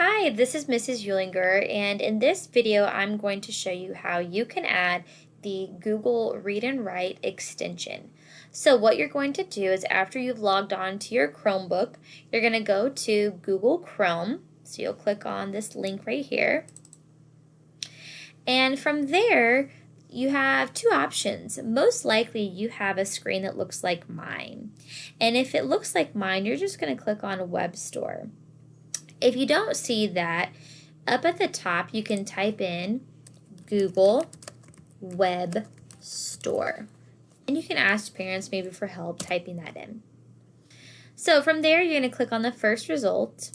Hi, this is Mrs. Eulinger, and in this video, I'm going to show you how you can add the Google Read and Write extension. So what you're going to do is after you've logged on to your Chromebook, you're going to go to Google Chrome. So you'll click on this link right here. And from there, you have two options. Most likely you have a screen that looks like mine. And if it looks like mine, you're just going to click on Web Store. If you don't see that, up at the top you can type in Google Web Store. And you can ask parents maybe for help typing that in. So from there you're going to click on the first result.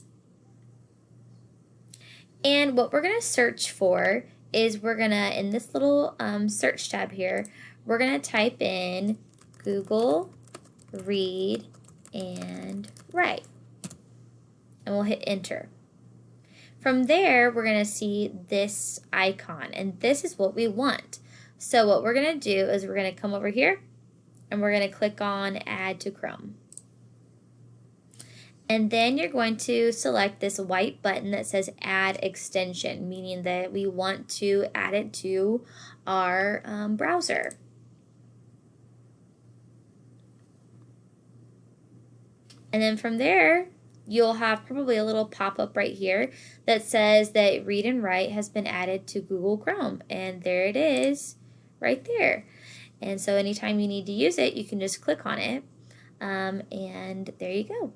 And what we're going to search for is we're going to, in this little search tab here, we're going to type in Google Read and Write. And we'll hit enter. From there, we're going to see this icon, and this is what we want. So what we're going to do is we're going to come over here, and we're going to click on Add to Chrome. And then you're going to select this white button that says Add Extension, meaning that we want to add it to our browser. And then from there, you'll have probably a little pop-up right here that says that Read and Write has been added to Google Chrome. And there it is right there. And so anytime you need to use it, you can just click on it. And there you go.